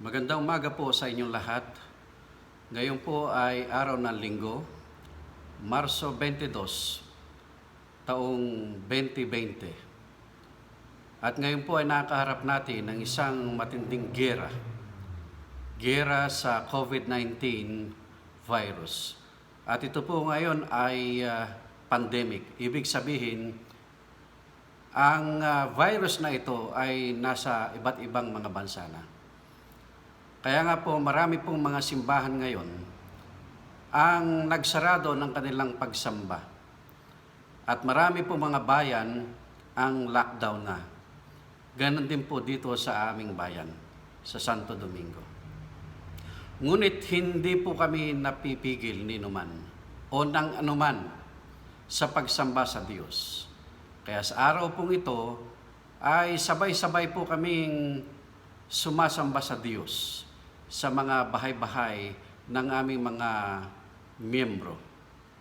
Magandang umaga po sa inyong lahat. Ngayon po ay araw ng linggo, Marso 22, taong 2020. At ngayon po ay nakaharap natin ng isang matinding giyera. Giyera sa COVID-19 virus. At ito po ngayon ay pandemic. Ibig sabihin, ang virus na ito ay nasa iba't ibang mga bansa na. Kaya nga po marami pong mga simbahan ngayon ang nagsarado ng kanilang pagsamba. At marami pong mga bayan ang lockdown na. Ganon din po dito sa aming bayan, sa Santo Domingo. Ngunit hindi po kami napipigil ni numan o ng anuman sa pagsamba sa Diyos. Kaya sa araw pong ito ay sabay-sabay po kaming sumasamba sa Diyos sa mga bahay-bahay ng aming mga miyembro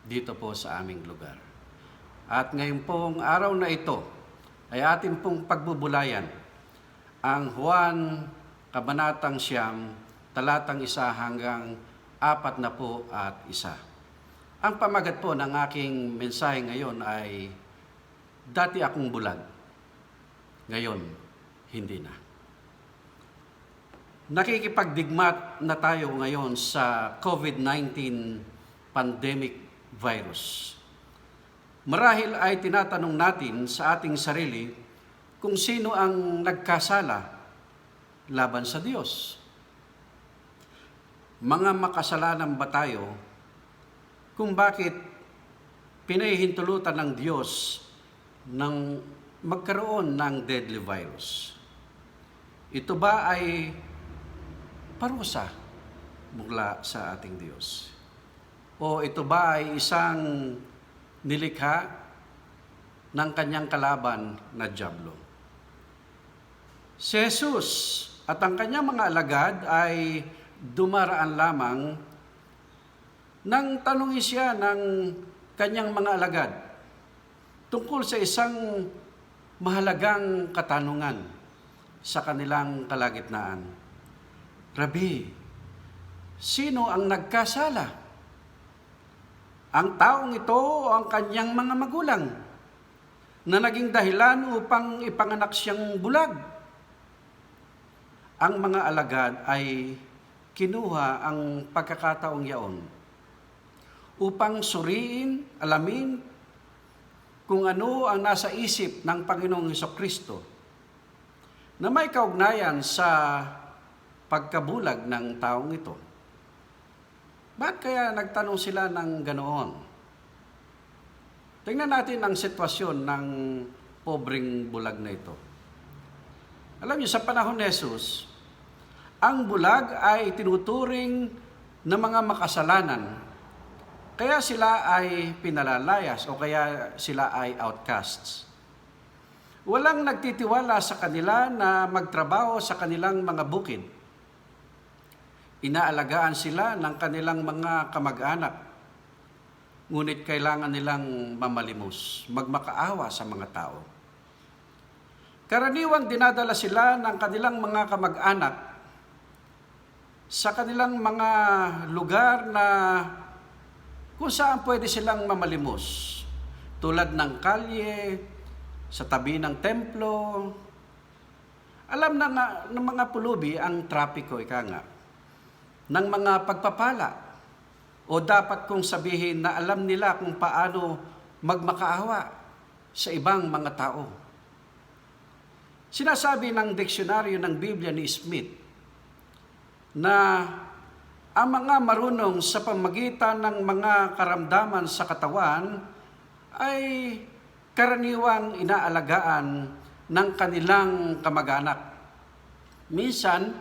dito po sa aming lugar. At ngayon pong araw na ito ay atin pong pagbubulayan ang Juan Kabanatang 9, talatang 1 hanggang 41. Ang pamagat po ng aking mensahe ngayon ay dati akong bulag, ngayon hindi na. Nakikipagdigma na tayo ngayon sa COVID-19 pandemic virus. Marahil ay tinatanong natin sa ating sarili kung sino ang nagkasala laban sa Diyos. Mga makasalanan ba tayo kung bakit pinahihintulutan ng Diyos nang magkaroon ng deadly virus? Ito ba ay parusa mula sa ating Diyos? O ito ba ay isang nilikha ng kanyang kalaban na dyablo? Si Jesus at ang kanyang mga alagad ay dumaraan lamang nang tanungin siya ng kanyang mga alagad tungkol sa isang mahalagang katanungan sa kanilang kalagitnaan. Rabi, sino ang nagkasala? Ang taong ito o ang kanyang mga magulang na naging dahilan upang ipanganak siyang bulag? Ang mga alagad ay kinuha ang pagkakataong yaon upang suriin, alamin kung ano ang nasa isip ng Panginoong Hesukristo na may kaugnayan sa pagkabulag ng taong ito. Bakit kaya nagtanong sila ng ganoon? Tingnan natin ang sitwasyon ng pobreng bulag na ito. Alam niyo, sa panahon ni Jesus, ang bulag ay tinuturing ng mga makasalanan. Kaya sila ay pinalalayas o kaya sila ay outcasts. Walang nagtitiwala sa kanila na magtrabaho sa kanilang mga bukid. Inaalagaan sila ng kanilang mga kamag-anak. Ngunit kailangan nilang mamalimos, magmakaawa sa mga tao. Karaniwang dinadala sila ng kanilang mga kamag-anak sa kanilang mga lugar na kung saan pwede silang mamalimos. Tulad ng kalye, sa tabi ng templo. Alam na nga ng mga pulubi ang trapiko, ika nga, ng mga pagpapala. O dapat kong sabihin na alam nila kung paano magmakaawa sa ibang mga tao. Sinasabi ng diksyonaryo ng Biblia ni Smith na ang mga marunong sa pamagitan ng mga karamdaman sa katawan ay karaniwang inaalagaan ng kanilang kamag-anak. Minsan,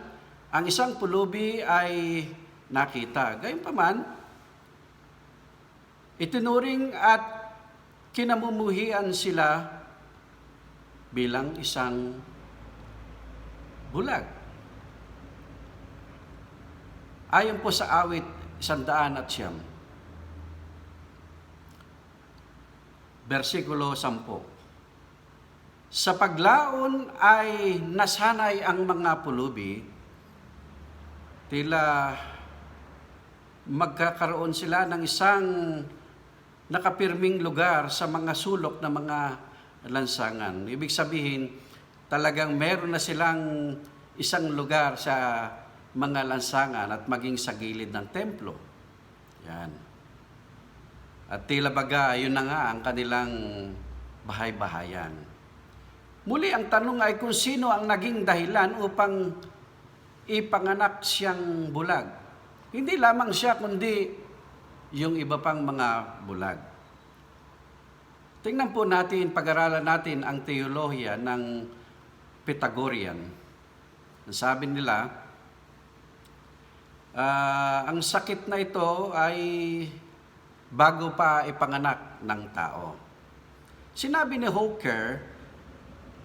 ang isang pulubi ay nakita. Gayunpaman, itinuring at kinamumuhian sila bilang isang bulag. Ayon po sa awit 109, versikulo 10. Sa paglaon ay nasanay ang mga pulubi tila magkakaroon sila ng isang nakapirming lugar sa mga sulok ng mga lansangan. Ibig sabihin, talagang meron na silang isang lugar sa mga lansangan at maging sa gilid ng templo. Yan. At tila baga, yun na nga ang kanilang bahay-bahayan. Muli, ang tanong ay kung sino ang naging dahilan upang ipanganak siyang bulag. Hindi lamang siya, kundi yung iba pang mga bulag. Tingnan po natin, pag-aralan natin ang teolohiya ng Pythagorean. Sabi nila, ang sakit na ito ay bago pa ipanganak ng tao. Sinabi ni Hawker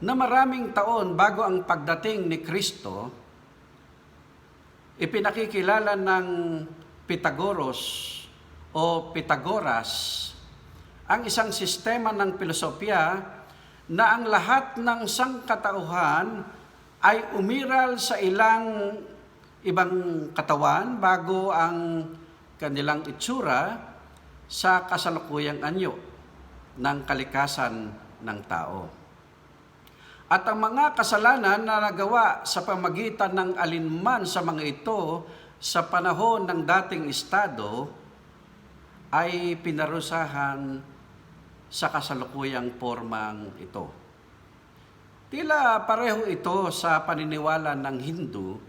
na maraming taon bago ang pagdating ni Kristo, ipinakikilala ng Pythagoras o Pythagoras ang isang sistema ng filosofya na ang lahat ng sangkatauhan ay umiral sa ilang ibang katawan bago ang kanilang itsura sa kasalukuyang anyo ng kalikasan ng tao. At ang mga kasalanan na nagawa sa pamagitan ng alinman sa mga ito sa panahon ng dating estado ay pinarusahan sa kasalukuyang formang ito. Tila pareho ito sa paniniwala ng Hindu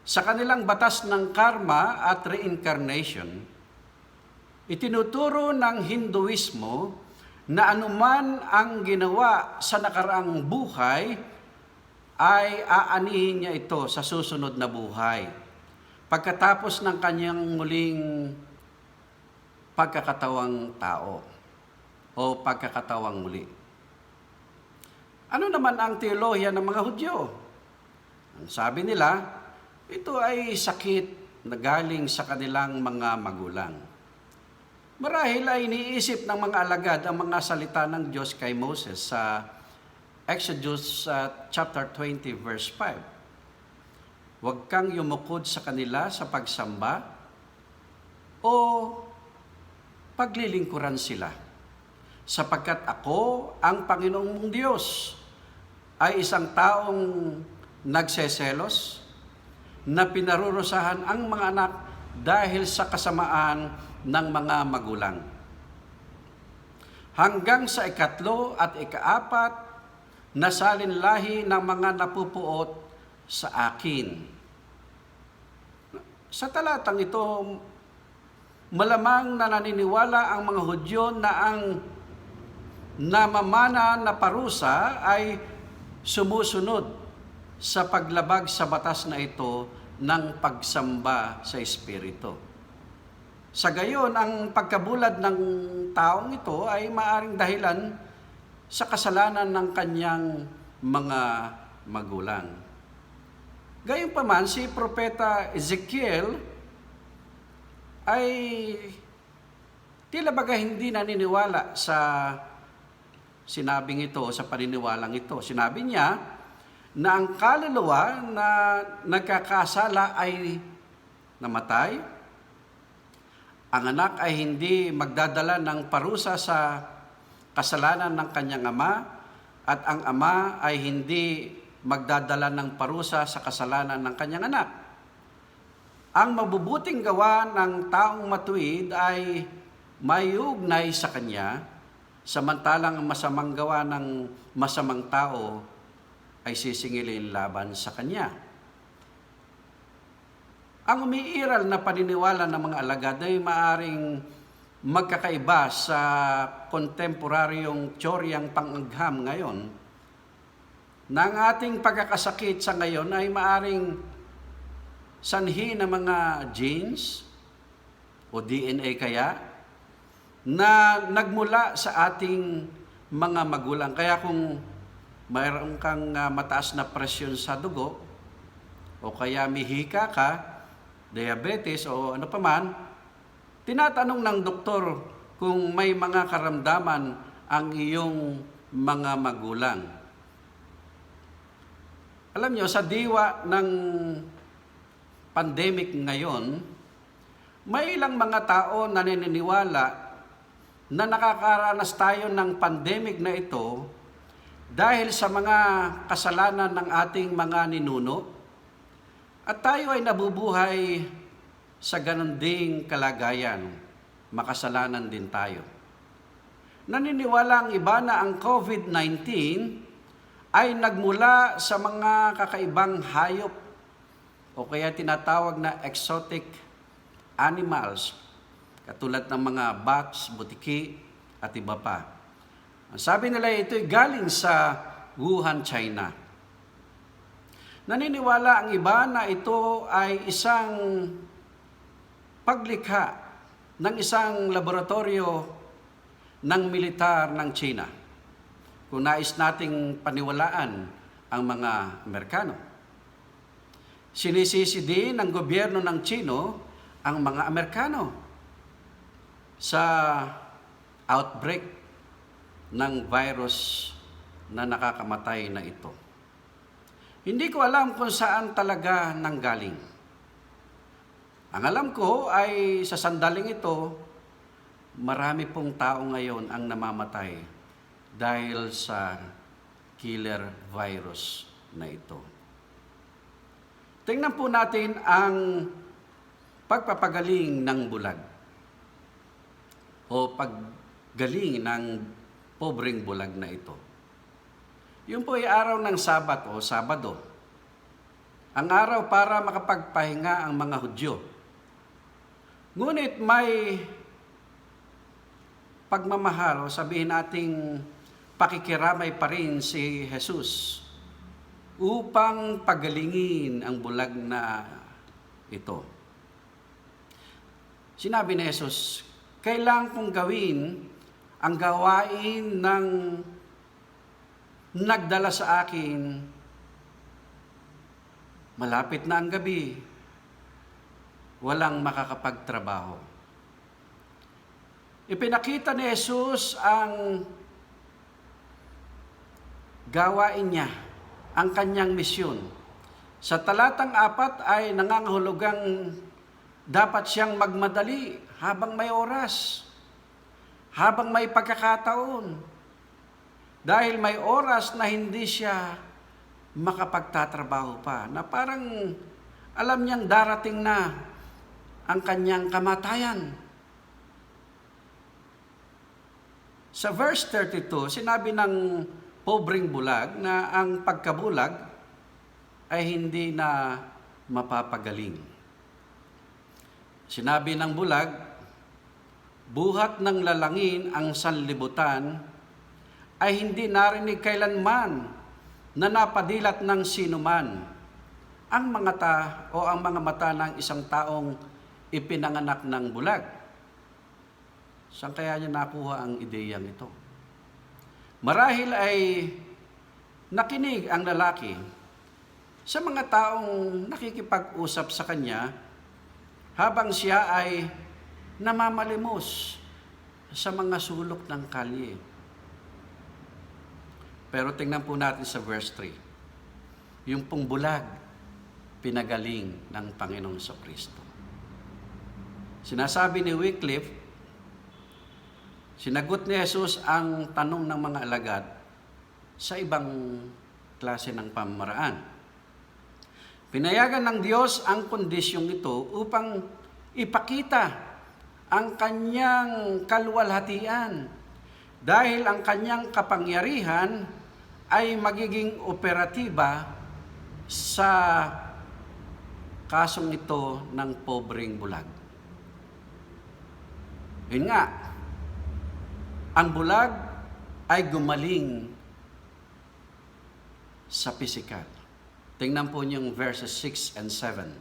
sa kanilang batas ng karma at reincarnation. Itinuturo ng Hinduismo na anuman ang ginawa sa nakaraang buhay ay aanihin niya ito sa susunod na buhay pagkatapos ng kanyang muling pagkakatawang tao o pagkakatawang muli. Ano naman ang teolohiya ng mga Hudyo? Ang sabi nila, ito ay sakit na galing sa kanilang mga magulang. Marahil ay iniisip ng mga alagad ang mga salita ng Diyos kay Moses sa Exodus chapter 20 verse 5. Huwag kang yumukod sa kanila sa pagsamba o paglilingkuran sila, sapagkat ako, ang Panginoong mong Diyos, ay isang taong nagseselos na pinarurusahan ang mga anak dahil sa kasamaan ng mga magulang. Hanggang sa ikatlo at ikaapat, nasalin lahi ng mga napupuot sa akin. Sa talatang ito, malamang na naniniwala ang mga Hudyo na ang namamana na parusa ay sumusunod sa paglabag sa batas na ito ng pagsamba sa Espiritu. Sa gayon, ang pagkabulad ng taong ito ay maaring dahilan sa kasalanan ng kanyang mga magulang. Gayunpaman, si Propeta Ezekiel ay tila baga hindi naniniwala sa sinabing ito, sa paniniwalang ito. Sinabi niya na ang kaluluwa na nagkakasala ay namatay, ang anak ay hindi magdadala ng parusa sa kasalanan ng kanyang ama, at ang ama ay hindi magdadala ng parusa sa kasalanan ng kanyang anak. Ang mabubuting gawa ng taong matuwid ay mayugnay sa kanya, samantalang ang masamang gawa ng masamang tao ay sisingilin laban sa kanya. Ang umiiral na paniniwala ng mga alagad ay maaring magkakaiba sa kontemporaryong teoryang pangagham ngayon, na ang ating pagkakasakit sa ngayon ay maaring sanhi ng mga genes o DNA kaya na nagmula sa ating mga magulang. Kaya kung mayroon kang mataas na presyon sa dugo o kaya mihika ka, diabetes o ano paman, tinatanong ng doktor kung may mga karamdaman ang iyong mga magulang. Alam nyo, sa diwa ng pandemic ngayon, may ilang mga tao na naniniwala na nakakaranas tayo ng pandemic na ito dahil sa mga kasalanan ng ating mga ninuno at tayo ay nabubuhay sa ganon ding kalagayan. Makasalanan din tayo. Naniniwala ang iba na ang COVID-19 ay nagmula sa mga kakaibang hayop o kaya tinatawag na exotic animals, katulad ng mga bats, butiki, at iba pa. Ang sabi nila ito'y galing sa Wuhan, China. Naniniwala ang iba na ito ay isang paglikha ng isang laboratorio ng militar ng China. Kung nais nating paniwalaan ang mga Amerikano. Sinisisi din ng gobyerno ng Chino ang mga Amerikano sa outbreak ng virus na nakakamatay na ito. Hindi ko alam kung saan talaga nanggaling. Ang alam ko ay sa sandaling ito, marami pong tao ngayon ang namamatay dahil sa killer virus na ito. Tingnan po natin ang pagpapagaling ng bulag o paggaling ng pobreng bulag na ito. Yun po ay araw ng Sabat o Sabado. Ang araw para makapagpahinga ang mga Hudyo. Ngunit may pagmamahal, sabihin nating pakikiramay pa rin si Jesus upang pagalingin ang bulag na ito. Sinabi ni Jesus, kailangan kong gawin ang gawain ng nagdala sa akin. Malapit na ang gabi, walang makakapagtrabaho. Ipinakita ni Jesus ang gawain niya, ang kanyang misyon. Sa talatang 4 ay nangangahulugang dapat siyang magmadali habang may oras, habang may pagkakataon. Dahil may oras na hindi siya makapagtatrabaho pa, na parang alam niyang darating na ang kanyang kamatayan. Sa verse 32, sinabi ng pobreng bulag na ang pagkabulag ay hindi na mapapagaling. Sinabi ng bulag, buhat ng lalangin ang sanlibutan ay hindi narinig kailanman na napadilat ng sinuman ang mga mata ng isang taong ipinanganak ng bulag. Saan kaya niya nakuha ang ideyang ito? Marahil ay nakinig ang lalaki sa mga taong nakikipag-usap sa kanya habang siya ay namamalimos sa mga sulok ng kalye. Pero tingnan po natin sa verse 3. Yung pong bulag, pinagaling ng Panginoong Kristo. Sinasabi ni Wycliffe, sinagot ni Jesus ang tanong ng mga alagad sa ibang klase ng pamamaraan. Pinayagan ng Diyos ang kondisyong ito upang ipakita ang kanyang kaluwalhatian dahil ang kanyang kapangyarihan ay magiging operatiba sa kasong ito ng pobreng bulag. Yun nga, ang bulag ay gumaling sa pisikal. Tingnan po niyong verses 6 and 7.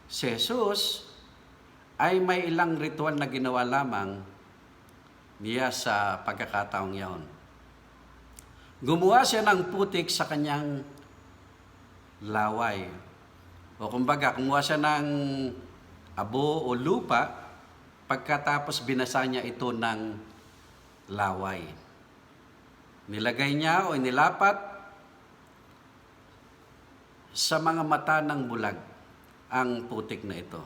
Si Jesus ay may ilang ritual na ginawa lamang niya sa pagkakataong yaon. Gumawa siya ng putik sa kanyang laway. O kumbaga, kumuha siya ng abo o lupa, pagkatapos binasa niya ito ng laway. Nilagay niya o inilapat sa mga mata ng bulag ang putik na ito.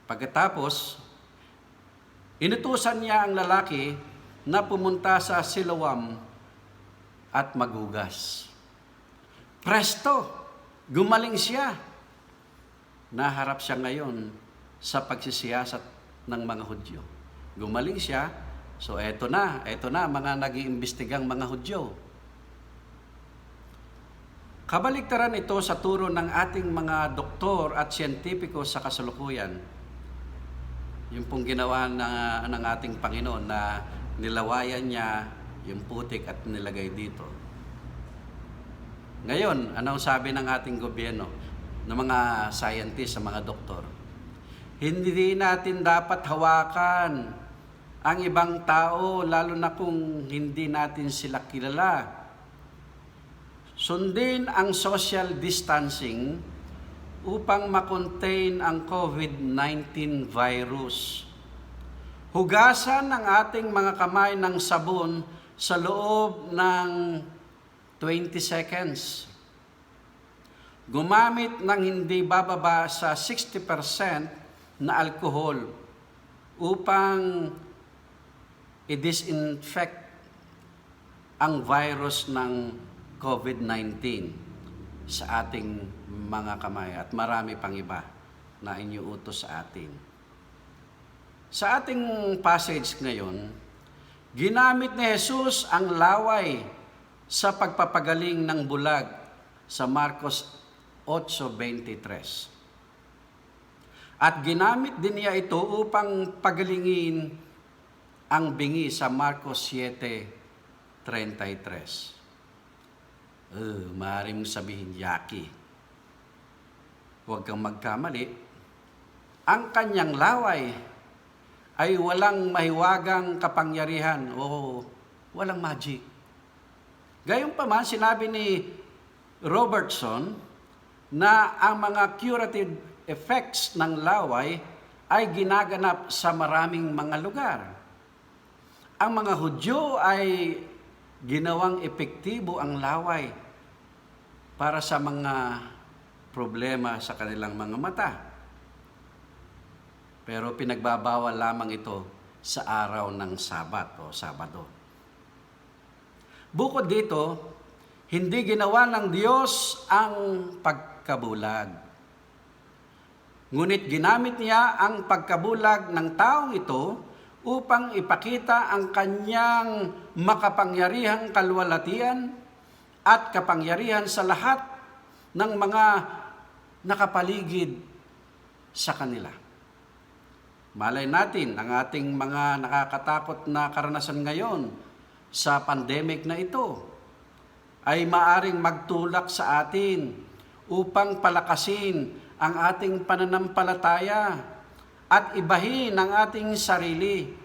Pagkatapos, inutusan niya ang lalaki na pumunta sa Siloam at maghugas. Presto! Gumaling siya. Naharap siya ngayon sa pagsisiyasat ng mga Hudyo. Gumaling siya, so eto na mga nag-iimbestigang mga Hudyo. Kabaliktaran ito sa turo ng ating mga doktor at siyentipiko sa kasalukuyan. Yung pong ginawa ng ating Panginoon na nilawayan niya yung putik at nilagay dito. Ngayon, anong sabi ng ating gobyerno, ng mga scientists, sa mga doktor? Hindi natin dapat hawakan ang ibang tao, lalo na kung hindi natin sila kilala. Sundin ang social distancing upang makontain ang COVID-19 virus. Hugasan ang ating mga kamay ng sabon sa loob ng 20 seconds. Gumamit ng hindi bababa sa 60% na alcohol upang i-disinfect ang virus ng COVID-19 sa ating mga kamay at marami pang iba na iniuutos sa atin. Sa ating passage ngayon, ginamit ni Jesus ang laway sa pagpapagaling ng bulag sa Marcos 8:23. At ginamit din niya ito upang pagalingin ang bingi sa Marcos 7:33. Maaaring mong sabihin, Yaki, huwag kang magkamali. Ang kanyang laway ay walang mahiwagang kapangyarihan o walang magic. Gayunpaman, sinabi ni Robertson na ang mga curative effects ng laway ay ginaganap sa maraming mga lugar. Ang mga Hudyo ay ginawang epektibo ang laway para sa mga problema sa kanilang mga mata. Pero pinagbabawal lamang ito sa araw ng Sabat o Sabado. Bukod dito, hindi ginawa ng Diyos ang pagkabulag. Ngunit ginamit niya ang pagkabulag ng taong ito upang ipakita ang kanyang makapangyarihang kalwalatian at kapangyarihan sa lahat ng mga nakapaligid sa kanila. Malay natin, ang ating mga nakakatakot na karanasan ngayon sa pandemic na ito ay maaring magtulak sa atin upang palakasin ang ating pananampalataya at ibahin ang ating sarili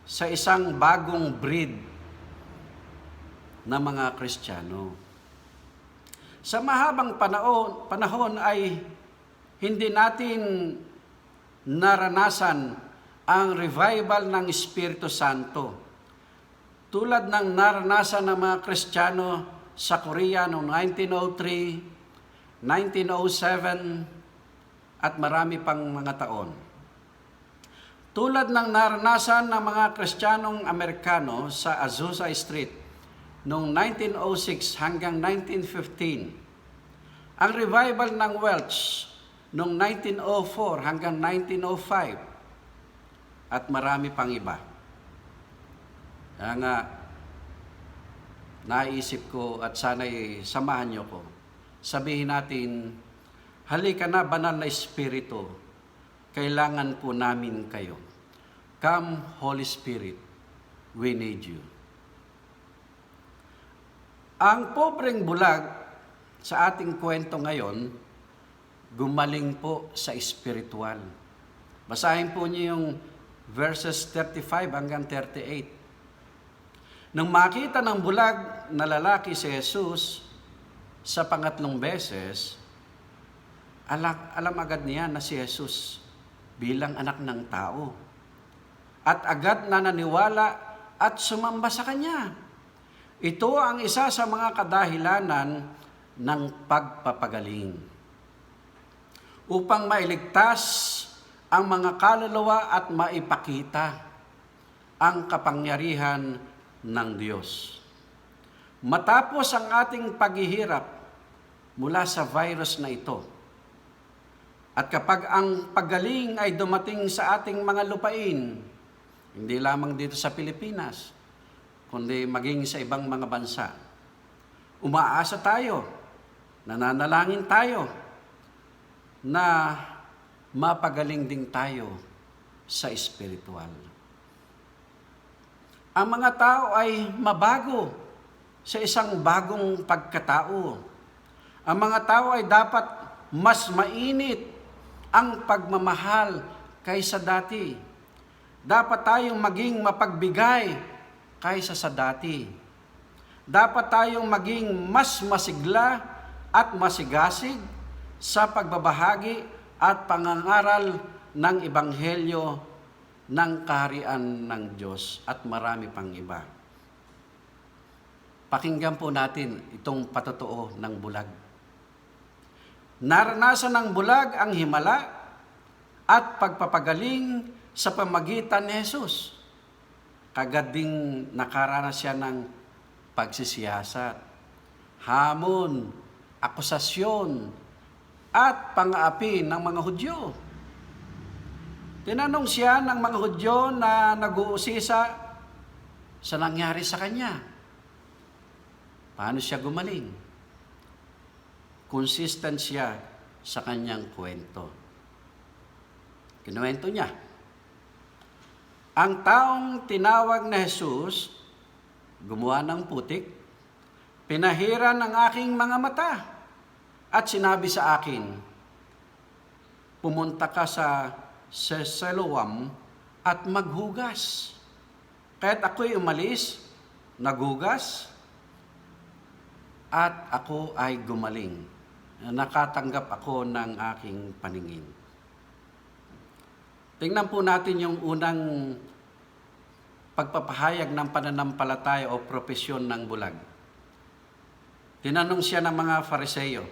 sa isang bagong breed na mga Kristiyano. Sa mahabang panahon ay hindi natin naranasan ang revival ng Espiritu Santo. Tulad ng naranasan ng mga Kristiyano sa Korea noong 1903, 1907, at marami pang mga taon. Tulad ng naranasan ng mga Kristiyanong Amerikano sa Azusa Street noong 1906 hanggang 1915. Ang revival ng Welsh noong 1904 hanggang 1905 at marami pang iba. Kaya nga, naisip ko at sana'y samahan niyo ko. Sabihin natin, halika na banal na Espiritu, kailangan po namin kayo. Come, Holy Spirit, we need you. Ang pobreng bulag sa ating kwento ngayon, gumaling po sa espiritual. Basahin po niyo yung verses 35 hanggang 38. Nang makita ng bulag na lalaki si Jesus sa pangatlong beses, alam agad niya na si Jesus bilang anak ng tao. At agad na naniwala at sumamba sa kanya. Ito ang isa sa mga kadahilanan ng pagpapagaling. upang mailigtas ang mga kaluluwa at maipakita ang kapangyarihan ng Diyos. Matapos ang ating paghihirap mula sa virus na ito, at kapag ang paggaling ay dumating sa ating mga lupain, hindi lamang dito sa Pilipinas, kundi maging sa ibang mga bansa, umaasa tayo, nananalangin tayo, na mapagaling din tayo sa espiritual. Ang mga tao ay mabago sa isang bagong pagkatao. Ang mga tao ay dapat mas mainit ang pagmamahal kaysa dati. Dapat tayong maging mapagbigay kaysa sa dati. Dapat tayong maging mas masigla at masigasig sa pagbabahagi at pangangaral ng Ebanghelyo ng kaharian ng Diyos at marami pang iba. Pakinggan po natin itong patotoo ng bulag. Naranasan ng bulag ang himala at pagpapagaling sa pamagitan ni Jesus. Kagad ding nakaranas siya ng pagsisiyasat, hamon, akusasyon, at pang-aapi ng mga Hudyo. Tinanong siya ng mga Hudyo na nag-uusisa sa nangyari sa kanya. Paano siya gumaling? Consistent siya sa kanyang kwento. Kinuwento niya. Ang taong tinawag na Jesus, gumawa ng putik, pinahiran ang aking mga mata, at sinabi sa akin, pumunta ka sa Siloam at maghugas. Kaya't ako'y umalis, naghugas, at ako ay gumaling. Nakatanggap ako ng aking paningin. Tingnan po natin yung unang pagpapahayag ng pananampalataya o propesyon ng bulag. Tinanong siya ng mga Fariseo,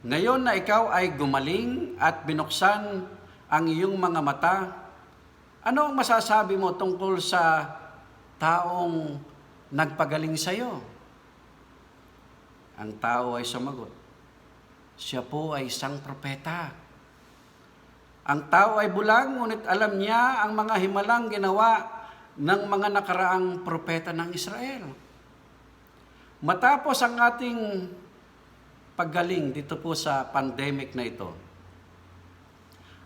ngayon na ikaw ay gumaling at binuksan ang iyong mga mata, ano ang masasabi mo tungkol sa taong nagpagaling sa iyo? Ang tao ay sumagot, siya po ay isang propeta. Ang tao ay bulag, ngunit alam niya ang mga himalang ginawa ng mga nakaraang propeta ng Israel. Matapos ang ating paggaling dito po sa pandemic na ito,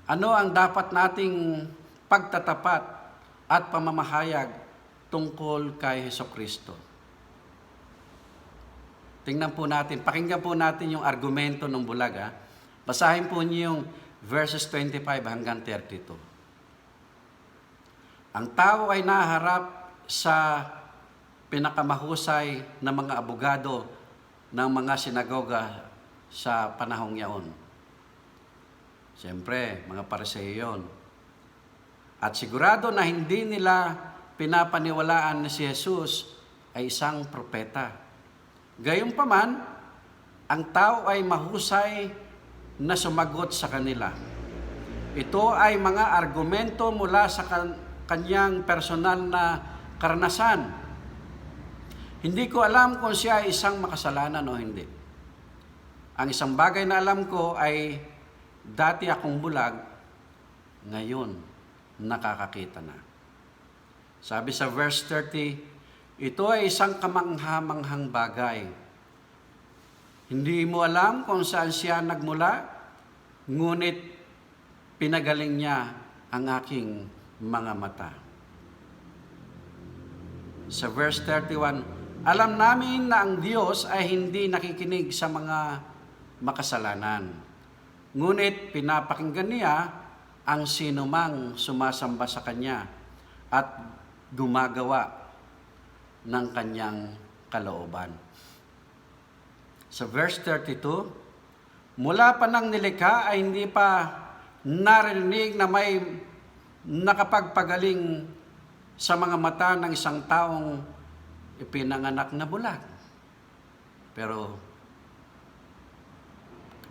ano ang dapat nating pagtatapat at pamamahayag tungkol kay Hesukristo? Tingnan po natin, pakinggan po natin yung argumento ng bulag. Basahin po niyo yung verses 25 hanggang 32. Ang tao ay naharap sa pinakamahusay na mga abogado ng mga sinagoga sa panahong yaon. Siyempre, mga Pariseo yun. At sigurado na hindi nila pinapaniwalaan na si Jesus ay isang propeta. Gayunpaman, ang tao ay mahusay na sumagot sa kanila. Ito ay mga argumento mula sa kanyang personal na karanasan. Hindi ko alam kung siya ay isang makasalanan o hindi. Ang isang bagay na alam ko ay dati akong bulag, ngayon nakakakita na. Sabi sa verse 30, ito ay isang kamangha-manghang bagay. Hindi mo alam kung saan siya nagmula, ngunit pinagaling niya ang aking mga mata. Sa verse 31, alam namin na ang Diyos ay hindi nakikinig sa mga makasalanan. Ngunit pinapakinggan niya ang sinumang sumasamba sa Kanya at gumagawa ng Kanyang kalooban. Sa verse 32, mula pa ng nilikha ay hindi pa narinig na may nakapagpagaling sa mga mata ng isang taong ipinanganak na bulag. Pero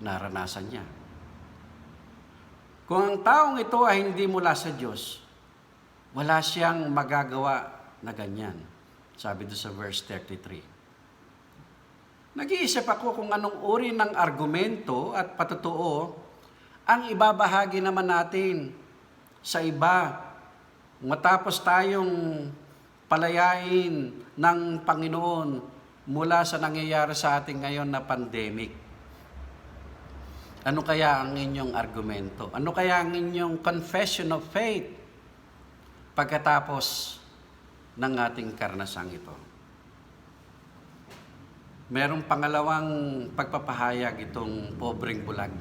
naranasan niya. Kung ang taong ito ay hindi mula sa Diyos, wala siyang magagawa na ganyan. Sabi doon sa verse 33. Nag-iisip ako kung anong uri ng argumento at patotoo ang ibabahagi naman natin sa iba matapos tayong palayain ng Panginoon mula sa nangyayari sa atin ngayon na pandemic. Ano kaya ang inyong argumento? Ano kaya ang inyong confession of faith pagkatapos ng ating karnasang ito? Merong pangalawang pagpapahayag itong pobreng bulag.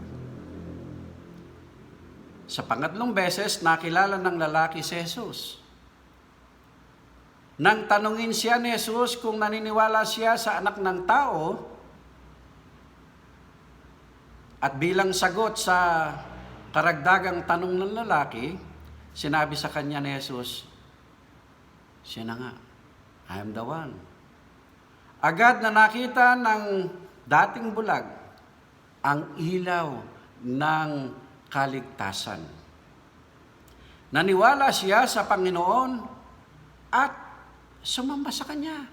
Sa pangatlong beses, nakilala ng lalaki si Jesus. Nang tanungin siya ni Jesus kung naniniwala siya sa anak ng tao, at bilang sagot sa karagdagang tanong ng lalaki, sinabi sa kanya ni Jesus, siya na nga, I am the one. Agad na nakita ng dating bulag ang ilaw ng kaligtasan. Naniwala siya sa Panginoon at sumamba sa Kanya.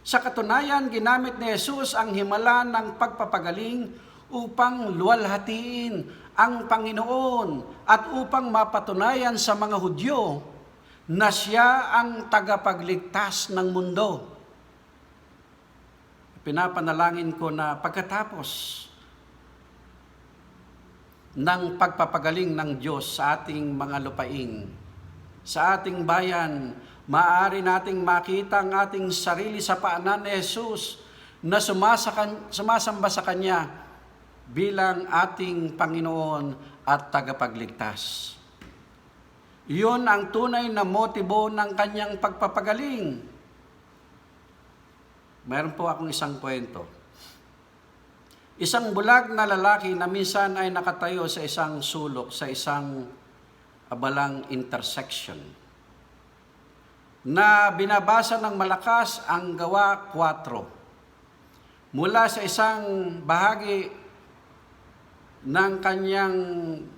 Sa katunayan, ginamit ni Jesus ang himala ng pagpapagaling upang luwalhatiin ang Panginoon at upang mapatunayan sa mga Hudyo na siya ang tagapagligtas ng mundo. Pinapanalangin ko na pagkatapos ng pagpapagaling ng Diyos sa ating mga lupain, sa ating bayan, maaari nating makita ang ating sarili sa paanan ni Jesus na sumasamba sa Kanya bilang ating Panginoon at tagapagligtas. Iyon ang tunay na motibo ng Kanyang pagpapagaling. Meron po akong isang kwento. Isang bulag na lalaki na minsan ay nakatayo sa isang sulok, sa isang abalang intersection, na binabasa ng malakas ang Gawa 4 mula sa isang bahagi ng kanyang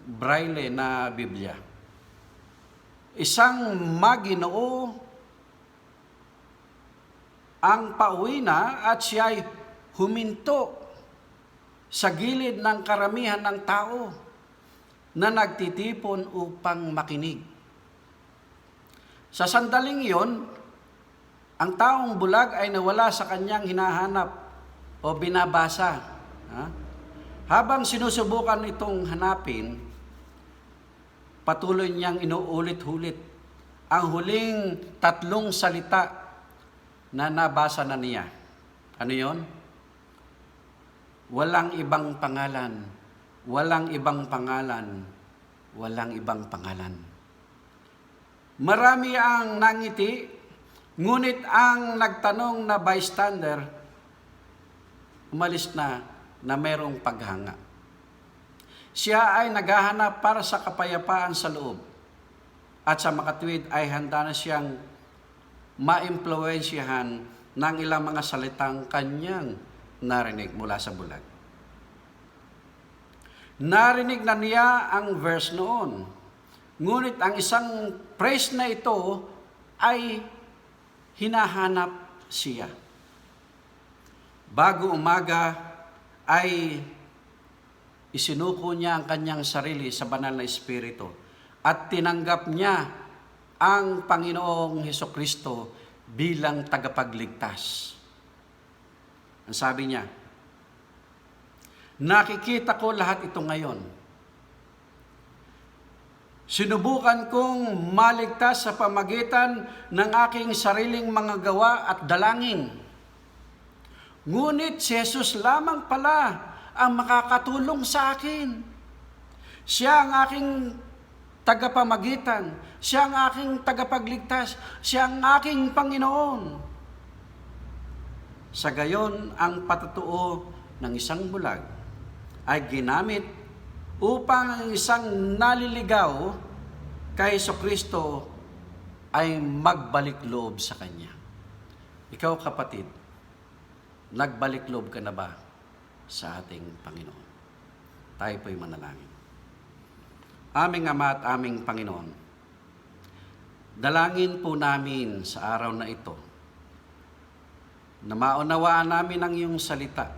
braille na Biblia. Isang Maginoo ang pauwi na at siya'y huminto sa gilid ng karamihan ng tao na nagtitipon upang makinig. Sa sandaling iyon, ang taong bulag ay nawala sa kanyang hinahanap o binabasa. Habang sinusubukan itong hanapin, patuloy niyang inuulit-ulit ang huling 3 salita na nabasa na niya. Ano yon? Walang ibang pangalan, walang ibang pangalan, walang ibang pangalan. Marami ang nangiti, ngunit ang nagtanong na bystander, umalis na merong paghanga. Siya ay naghahanap para sa kapayapaan sa loob at sa makatuwid ay handa na siyang maimpluwensyahan ng ilang mga salitang kanyang narinig mula sa bulag. Narinig na niya ang verse noon, ngunit ang isang phrase na ito ay hinahanap siya. Bago umaga ay isinuko niya ang kanyang sarili sa banal na Espiritu at tinanggap niya ang Panginoong Hesukristo bilang tagapagligtas. Ang sabi niya, nakikita ko lahat ito ngayon. Sinubukan kong maligtas sa pamagitan ng aking sariling mga gawa at dalangin. Ngunit si Jesus lamang pala ang makakatulong sa akin. Siya ang aking tagapamagitan. Siya ang aking tagapagligtas. Siya ang aking Panginoon. Sa gayon, ang patotoo ng isang bulag ay ginamit upang ang isang naliligaw kay Jesucristo ay magbalik loob sa Kanya. Ikaw kapatid, nagbalik loob ka na ba sa ating Panginoon. Tayo po'y manalangin. Aming Ama at aming Panginoon, dalangin po namin sa araw na ito na maunawaan namin ang iyong salita.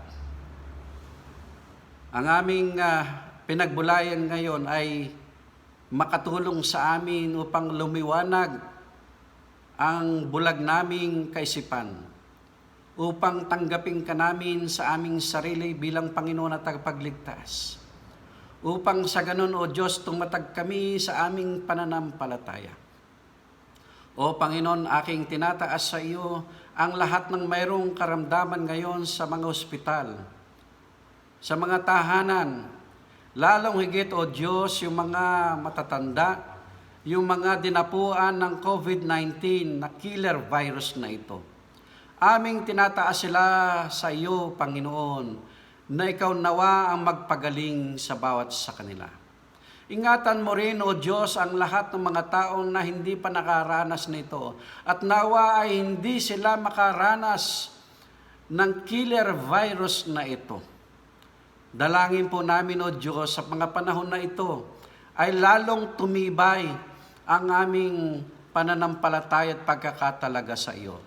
Ang aming pinagbulayan ngayon ay makatulong sa amin upang lumiwanag ang bulag naming kaisipan, upang tanggapin ka namin sa aming sarili bilang Panginoon at tagapagligtas. Upang sa ganun, O Diyos, tumatag kami sa aming pananampalataya. O Panginoon, aking tinataas sa iyo ang lahat ng mayroong karamdaman ngayon sa mga ospital, sa mga tahanan, lalong higit, O Diyos, yung mga matatanda, yung mga dinapuan ng COVID-19 na killer virus na ito. Aming tinataas sila sa iyo, Panginoon, na ikaw nawa ang magpagaling sa bawat sa kanila. Ingatan mo rin, O Diyos, ang lahat ng mga taong na hindi pa nakaranas nito, at nawa ay hindi sila makaranas ng killer virus na ito. Dalangin po namin, O Diyos, sa mga panahon na ito ay lalong tumibay ang aming pananampalataya at pagkakatalaga sa iyo.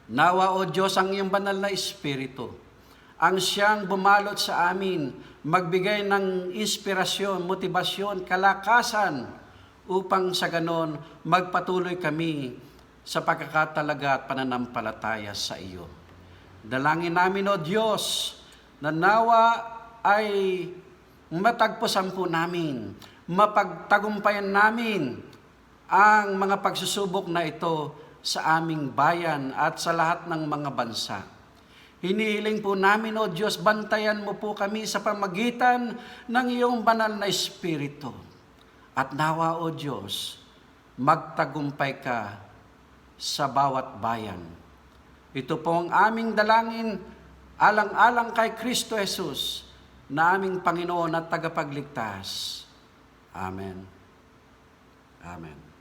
Nawa, O Diyos, ang iyong banal na Espiritu ang siyang bumalot sa amin, magbigay ng inspirasyon, motibasyon, kalakasan, upang sa ganon magpatuloy kami sa pagkakatalaga at pananampalataya sa iyo. Dalangin namin, O Diyos, na nawa ay matagpusan po namin, mapagtagumpayan namin ang mga pagsusubok na ito sa aming bayan at sa lahat ng mga bansa. Hinihiling po namin, O Diyos, bantayan mo po kami sa pamagitan ng iyong banal na Espiritu. At nawa, O Diyos, magtagumpay ka sa bawat bayan. Ito po ang aming dalangin, alang-alang kay Kristo Jesus, na aming Panginoon at tagapagligtas. Amen. Amen.